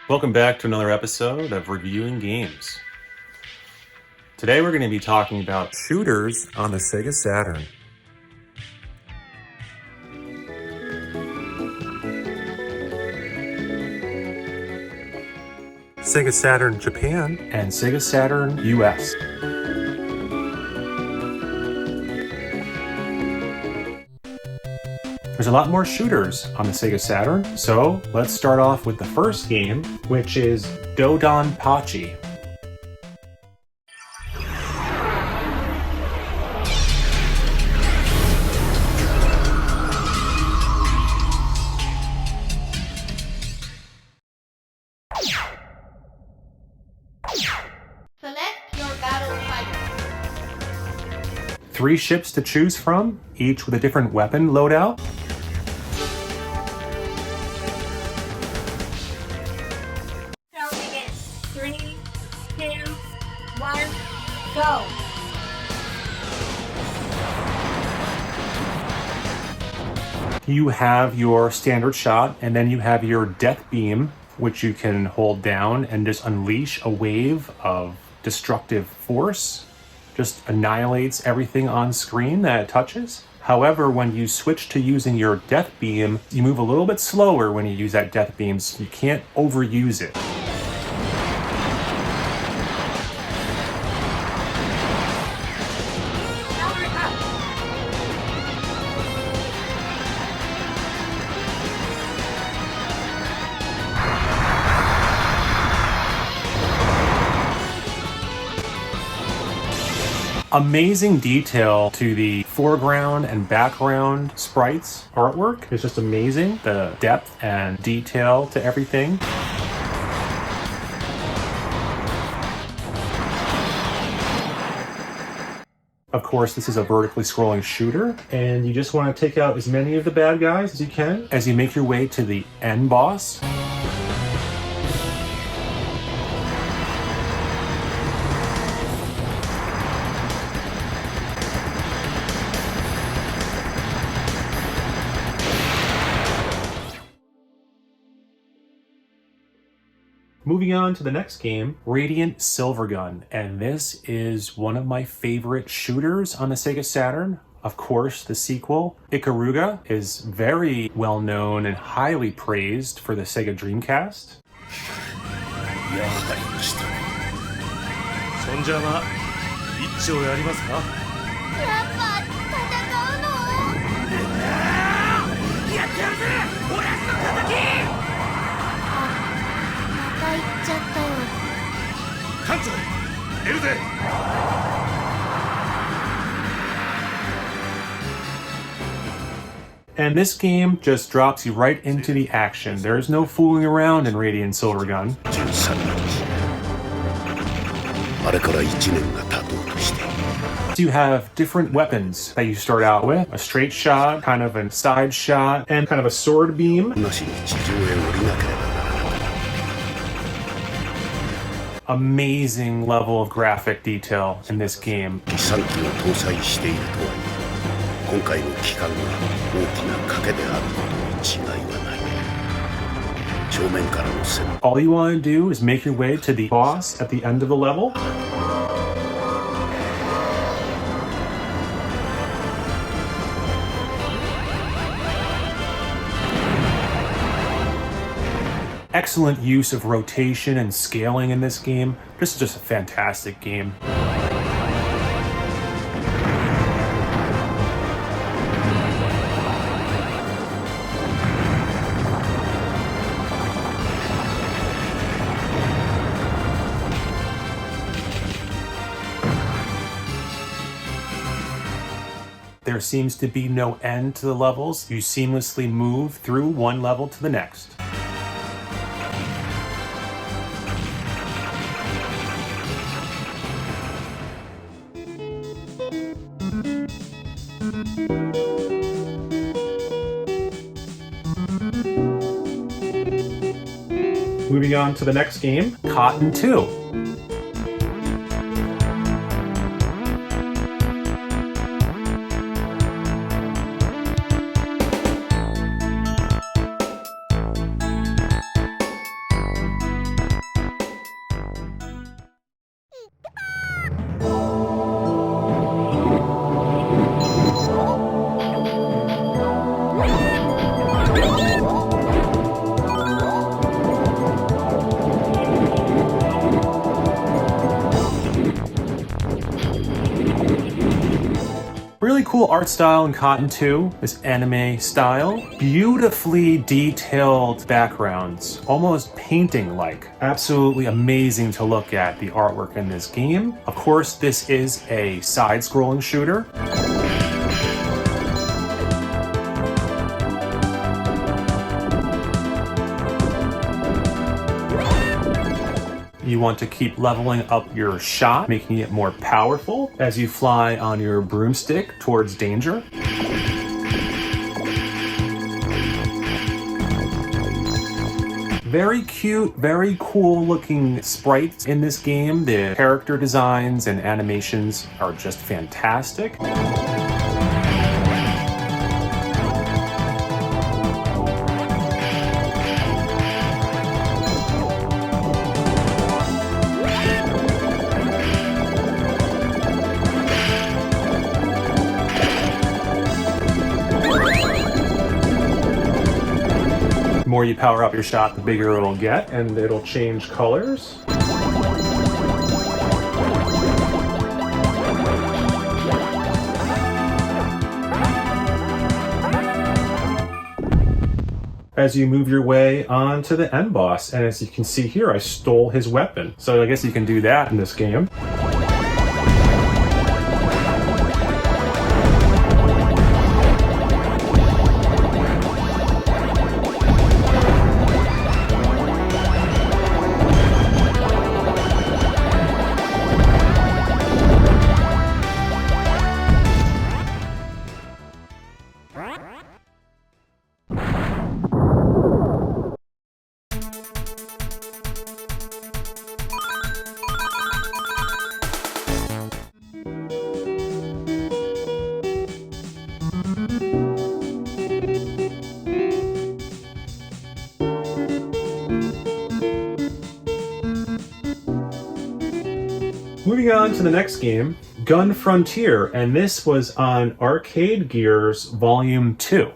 Welcome back to another episode of Reviewing Games. Today we're going to be talking about shooters on the Sega Saturn. Sega Saturn Japan and Sega Saturn US. There's a lot more shooters on the Sega Saturn, so let's start off with the first game, which is DoDonPachi. Select your battle type. 3 ships to choose from, each with a different weapon loadout. Counting in 3, 2, 1, go. You have your standard shot, and then you have your death beam, which you can hold down and just unleash a wave of destructive force. Just annihilates everything on screen that it touches. However, when you switch to using your death beam, you move a little bit slower when you use that death beam, so you can't overuse it. Power up. Amazing detail to the foreground and background sprites. Artwork is just amazing. The depth and detail to everything. Of course, this is a vertically scrolling shooter, and you just want to take out as many of the bad guys as you can as you make your way to the end boss. Moving on to the next game, Radiant Silvergun, and this is one of my favorite shooters on the Sega Saturn. Of course, the sequel, Ikaruga, is very well known and highly praised for the Sega Dreamcast. やはりましたそんじゃま一丁やりますかやっぱ戦うの？やってやるぜオラスの敵また行っちゃったよ。艦長出るぜ And this game just drops you right into the action. There's no fooling around in Radiant Silvergun. 13日あれから1年が経とうとして You have different weapons that you start out with. A straight shot, kind of a side shot, and kind of a sword beam. なしに地上へ降りなければならなかった Amazing level of graphic detail in this game. 3機を搭載しているとはいえ今回の機関が大きな賭けであることに違いはない正面からの戦 All you want to do is make your way to the boss at the end of the level. Excellent use of rotation and scaling in this game. This is just a fantastic game. There seems to be no end to the levels. You seamlessly move through one level to the next. Moving on to the next game, Cotton 2. cool art style in Cotton 2, this anime style. Beautifully detailed backgrounds, almost painting-like. Absolutely amazing to look at, the artwork in this game. Of course, this is a side-scrolling shooter. You want to keep leveling up your shot, making it more powerful as you fly on your broomstick towards danger. Very cute, very cool looking sprites in this game. The character designs and animations are just fantastic. The more you power up your shot, the bigger it'll get, and it'll change colors. As you move your way on to the end boss, and as you can see here, I stole his weapon. So I guess you can do that in this game. Moving on to the next game, Gun Frontier, and this was on Arcade Gears Volume 2.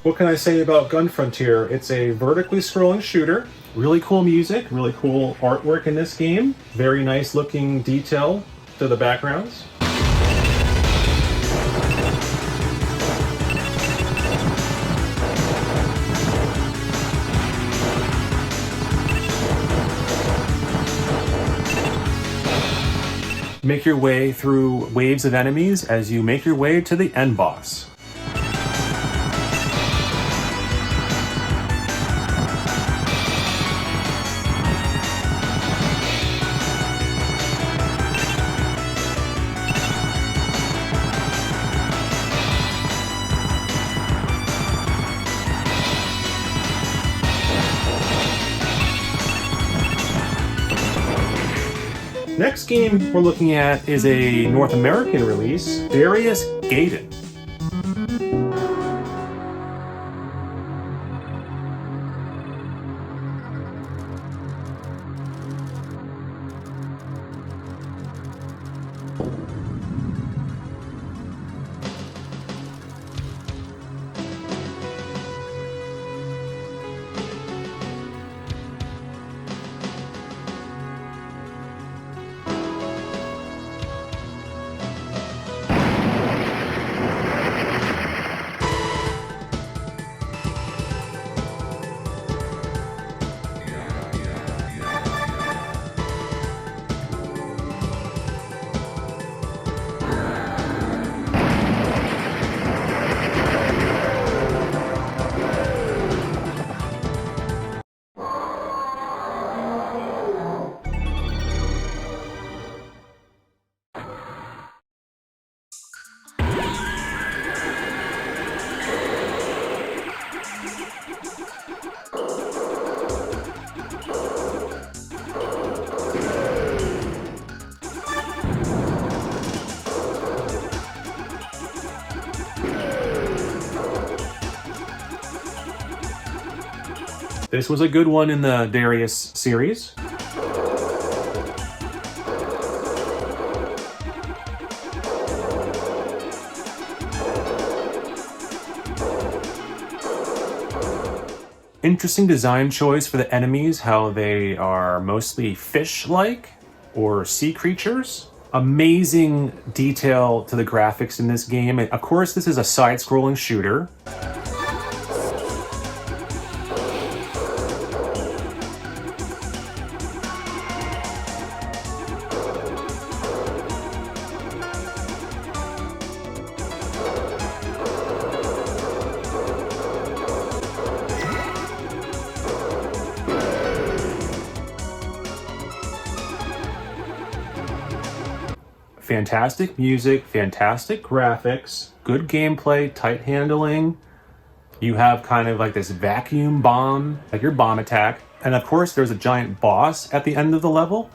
What can I say about Gun Frontier? It's a vertically scrolling shooter. Really cool music, really cool artwork in this game. Very nice looking detail to the backgrounds. Make your way through waves of enemies as you make your way to the end boss. Next game we're looking at is a North American release, Darius Gaiden. This was a good one in the Darius series. Interesting design choice for the enemies, how they are mostly fish-like or sea creatures. Amazing detail to the graphics in this game. Of course, this is a side-scrolling shooter. Fantastic music, fantastic graphics, good gameplay, tight handling. You have kind of like this vacuum bomb, like your bomb attack. And of course, there's a giant boss at the end of the level.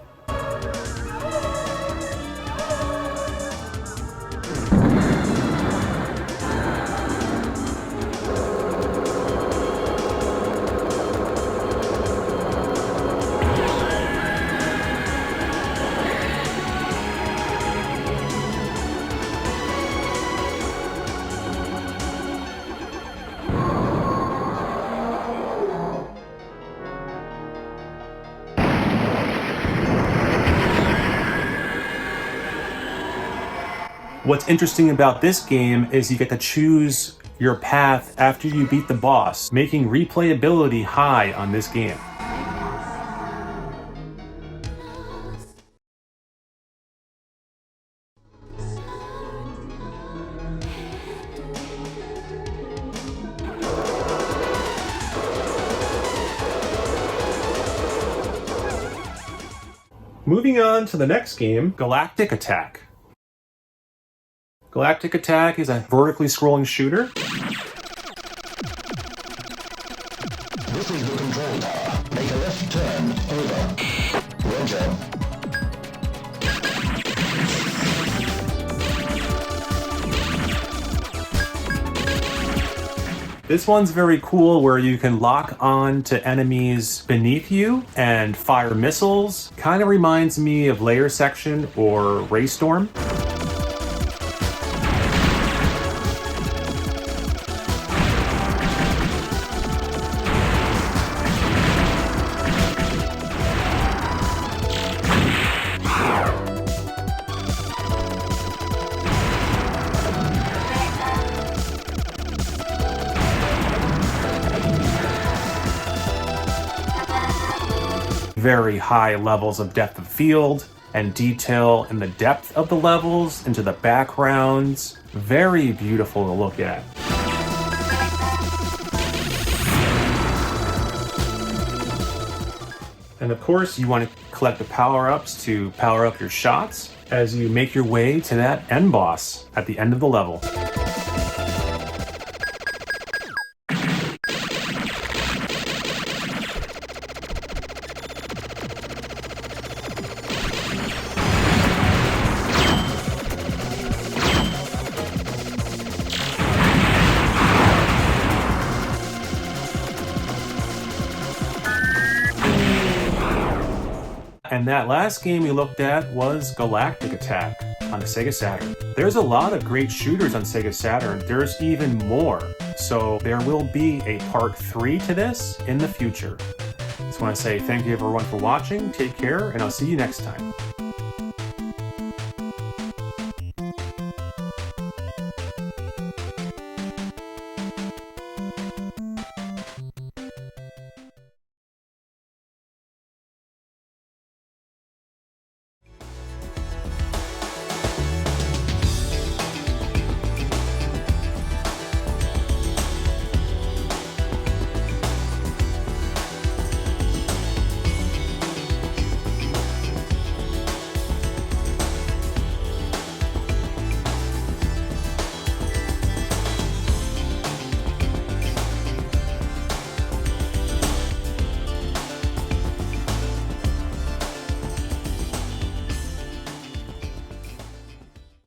What's interesting about this game is you get to choose your path after you beat the boss, making replayability high on this game. Moving on to the next game, Galactic Attack. Galactic Attack is a vertically scrolling shooter. This is the control tower. Make a left turn. Over. Roger. This one's very cool where you can lock on to enemies beneath you and fire missiles. Kind of reminds me of Layer Section or Raystorm. Very high levels of depth of field and detail in the depth of the levels into the backgrounds. Very beautiful to look at. And of course, you want to collect the power-ups to power up your shots as you make your way to that end boss at the end of the level. And that last game we looked at was Galactic Attack on the Sega Saturn. There's a lot of great shooters on Sega Saturn. There's even more. So there will be a part 3 to this in the future. Just want to say thank you everyone for watching. Take care, and I'll see you next time.